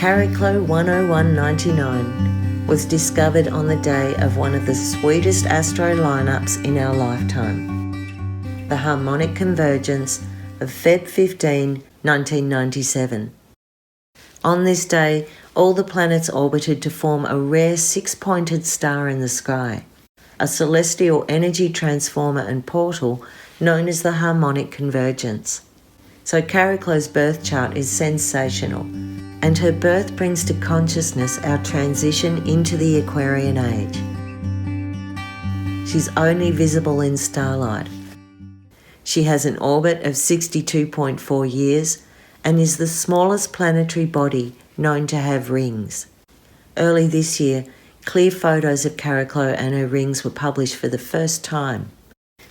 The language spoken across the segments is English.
Chariklo 10199 was discovered on the day of one of the sweetest astro lineups in our lifetime, the harmonic convergence of Feb 15, 1997. On this day, all the planets orbited to form a rare six-pointed star in the sky, a celestial energy transformer and portal known as the harmonic convergence. So Chariklo's birth chart is sensational, and her birth brings to consciousness our transition into the Aquarian age. She's only visible in starlight. She has an orbit of 62.4 years and is the smallest planetary body known to have rings. Early this year, clear photos of Chariklo and her rings were published for the first time.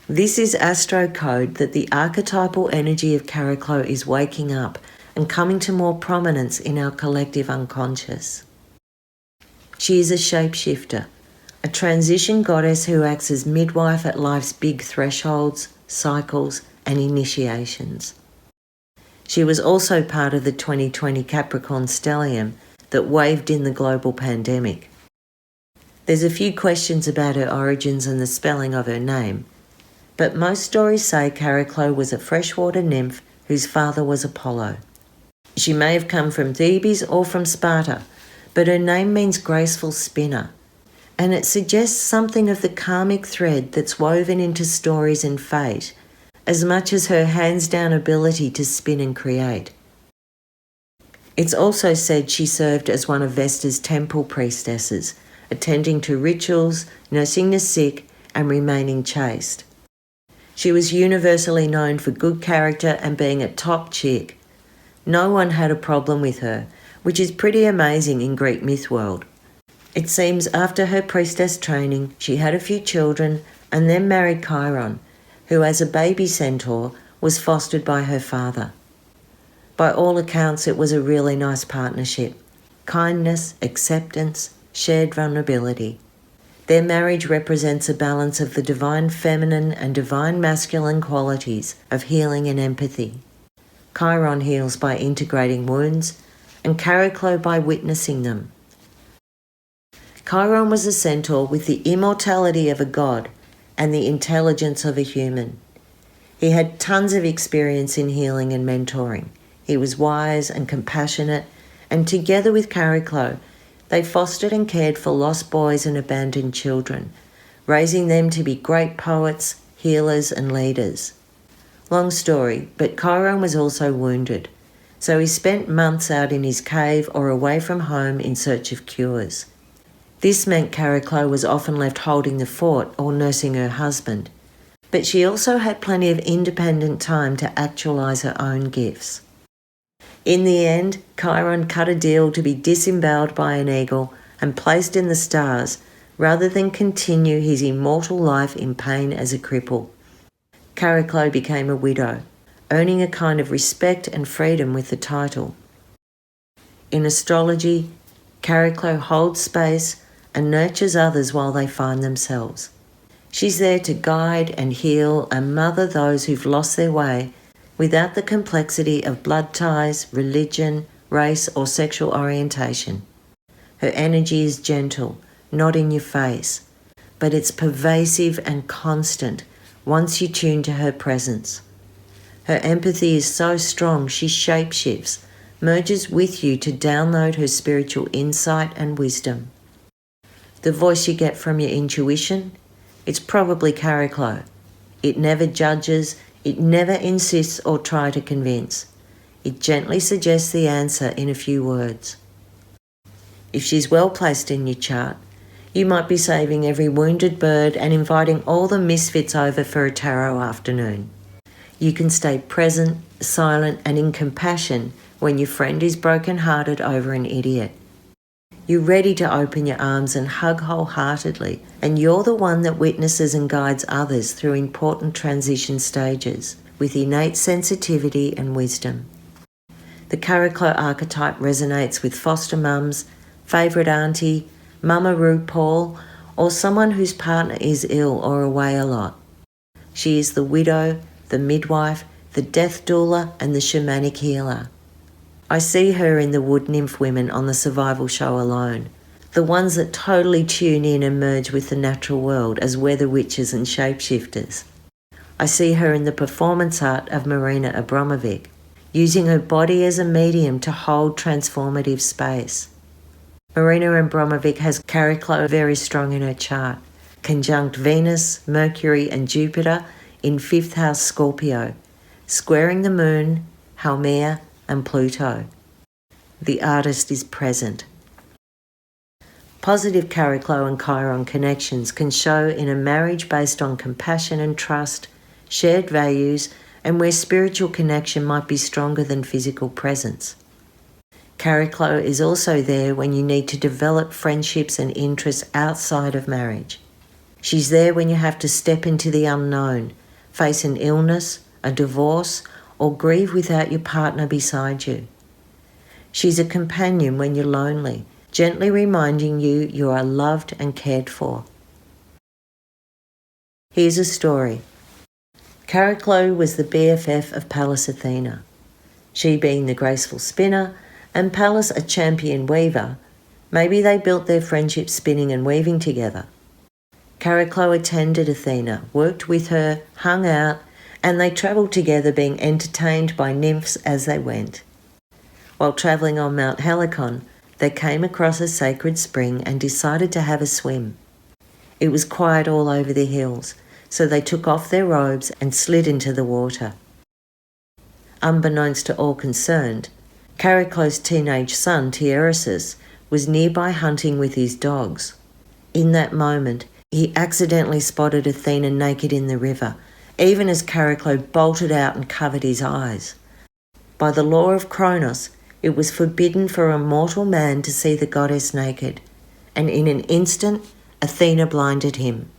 This is astro code that the archetypal energy of Chariklo is waking up and coming to more prominence in our collective unconscious. She is a shapeshifter, a transition goddess who acts as midwife at life's big thresholds, cycles, and initiations. She was also part of the 2020 Capricorn stellium that waved in the global pandemic. There's a few questions about her origins and the spelling of her name, but most stories say Chariklo was a freshwater nymph whose father was Apollo. She may have come from Thebes or from Sparta, but her name means graceful spinner, and it suggests something of the karmic thread that's woven into stories and fate, as much as her hands-down ability to spin and create. It's also said she served as one of Vesta's temple priestesses, attending to rituals, nursing the sick, and remaining chaste. She was universally known for good character and being a top chick. No one had a problem with her, which is pretty amazing in Greek myth world. It seems after her priestess training, she had a few children and then married Chiron, who as a baby centaur was fostered by her father. By all accounts, it was a really nice partnership. Kindness, acceptance, shared vulnerability. Their marriage represents a balance of the divine feminine and divine masculine qualities of healing and empathy. Chiron heals by integrating wounds, and Chariklo by witnessing them. Chiron was a centaur with the immortality of a god and the intelligence of a human. He had tons of experience in healing and mentoring. He was wise and compassionate, and together with Chariklo, they fostered and cared for lost boys and abandoned children, raising them to be great poets, healers, and leaders. Long story, but Chiron was also wounded, so he spent months out in his cave or away from home in search of cures. This meant Chariklo was often left holding the fort or nursing her husband, but she also had plenty of independent time to actualize her own gifts. In the end, Chiron cut a deal to be disemboweled by an eagle and placed in the stars rather than continue his immortal life in pain as a cripple. Chariklo became a widow, earning a kind of respect and freedom with the title. In astrology, Chariklo holds space and nurtures others while they find themselves. She's there to guide and heal and mother those who've lost their way without the complexity of blood ties, religion, race, or sexual orientation. Her energy is gentle, not in your face, but it's pervasive and constant once you tune to her presence. Her empathy is so strong she shapeshifts, merges with you to download her spiritual insight and wisdom. The voice you get from your intuition, it's probably Chariklo. It never judges, it never insists or tries to convince. It gently suggests the answer in a few words. If she's well placed in your chart, you might be saving every wounded bird and inviting all the misfits over for a tarot afternoon. You can stay present, silent, and in compassion when your friend is broken-hearted over an idiot. You're ready to open your arms and hug wholeheartedly, and you're the one that witnesses and guides others through important transition stages with innate sensitivity and wisdom. The Chariklo archetype resonates with foster mums, favourite auntie, Mama RuPaul, or someone whose partner is ill or away a lot. She is the widow, the midwife, the death doula, and the shamanic healer. I see her in the wood nymph women on the survival show Alone, the ones that totally tune in and merge with the natural world as weather witches and shapeshifters. I see her in the performance art of Marina Abramovic, using her body as a medium to hold transformative space. Marina Abramovic has Chariklo very strong in her chart, conjunct Venus, Mercury and Jupiter in 5th house Scorpio, squaring the moon, Haumea and Pluto. The artist is present. Positive Chariklo and Chiron connections can show in a marriage based on compassion and trust, shared values, and where spiritual connection might be stronger than physical presence. Chariklo is also there when you need to develop friendships and interests outside of marriage. She's there when you have to step into the unknown, face an illness, a divorce, or grieve without your partner beside you. She's a companion when you're lonely, gently reminding you you are loved and cared for. Here's a story. Chariklo was the BFF of Pallas Athena. She being the graceful spinner and Pallas a champion weaver, maybe they built their friendship spinning and weaving together. Chariklo attended Athena, worked with her, hung out, and they travelled together being entertained by nymphs as they went. While travelling on Mount Helicon, they came across a sacred spring and decided to have a swim. It was quiet all over the hills, so they took off their robes and slid into the water. Unbeknownst to all concerned, Chariklo's teenage son, Tiersis, was nearby hunting with his dogs. In that moment, he accidentally spotted Athena naked in the river, even as Chariklo bolted out and covered his eyes. By the law of Kronos, it was forbidden for a mortal man to see the goddess naked, and in an instant, Athena blinded him.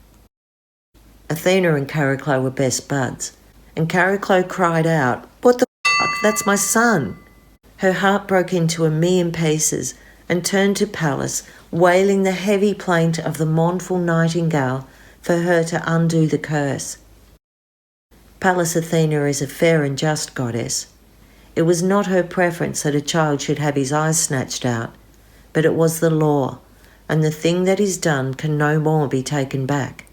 Athena and Chariklo were best buds, and Chariklo cried out, "What the fuck? That's my son!" Her heart broke into a million pieces and turned to Pallas, wailing the heavy plaint of the mournful nightingale for her to undo the curse. Pallas Athena is a fair and just goddess. It was not her preference that a child should have his eyes snatched out, but it was the law, and the thing that is done can no more be taken back.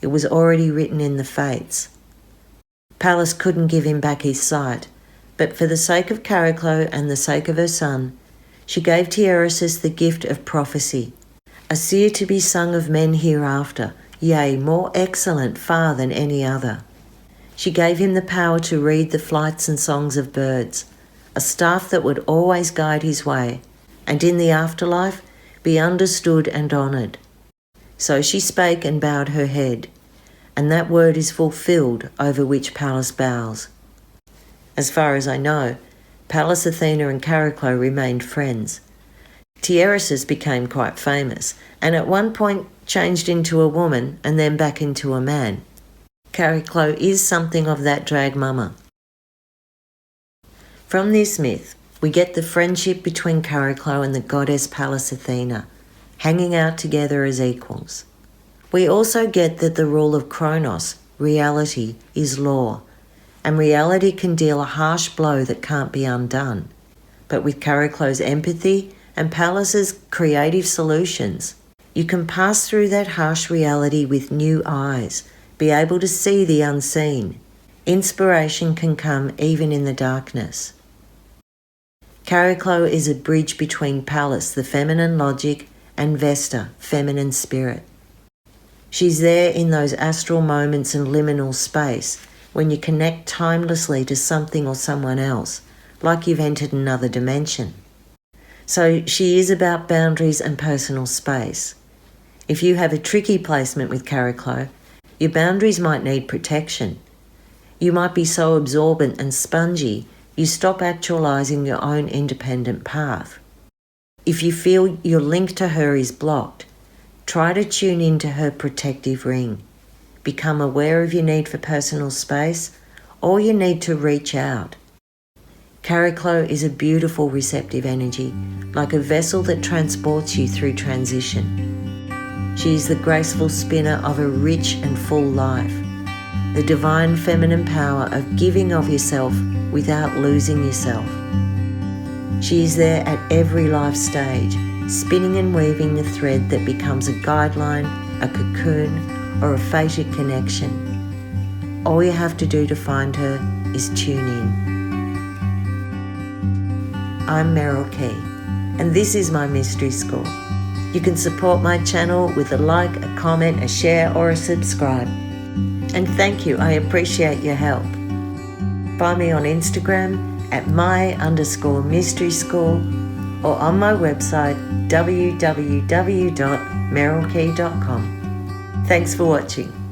It was already written in the fates. Pallas couldn't give him back his sight, but for the sake of Chariklo and the sake of her son, she gave Tiersis the gift of prophecy, a seer to be sung of men hereafter, yea, more excellent far than any other. She gave him the power to read the flights and songs of birds, a staff that would always guide his way, and in the afterlife be understood and honoured. So she spake and bowed her head, and that word is fulfilled over which Pallas bows. As far as I know, Pallas Athena and Chariklo remained friends. Tiersis became quite famous, and at one point changed into a woman and then back into a man. Chariklo is something of that drag mama. From this myth, we get the friendship between Chariklo and the goddess Pallas Athena, hanging out together as equals. We also get that the rule of Kronos, reality, is law, and reality can deal a harsh blow that can't be undone. But with Chariklo's empathy and Pallas's creative solutions, you can pass through that harsh reality with new eyes, be able to see the unseen. Inspiration can come even in the darkness. Chariklo is a bridge between Pallas, the feminine logic, and Vesta, feminine spirit. She's there in those astral moments and liminal space when you connect timelessly to something or someone else, like you've entered another dimension. So she is about boundaries and personal space. If you have a tricky placement with Chariklo, your boundaries might need protection. You might be so absorbent and spongy, you stop actualizing your own independent path. If you feel your link to her is blocked, try to tune into her protective ring. Become aware of your need for personal space or your need to reach out. Chariklo is a beautiful receptive energy, like a vessel that transports you through transition. She is the graceful spinner of a rich and full life, the divine feminine power of giving of yourself without losing yourself. She is there at every life stage, spinning and weaving the thread that becomes a guideline, a cocoon, or a fated connection. All you have to do to find her is tune in. I'm Meryl Key, and this is my Mystery School. You can support my channel with a like, a comment, a share, or a subscribe. And thank you, I appreciate your help. Find me on Instagram at my_mystery school or on my website www.merylkey.com. Thanks for watching.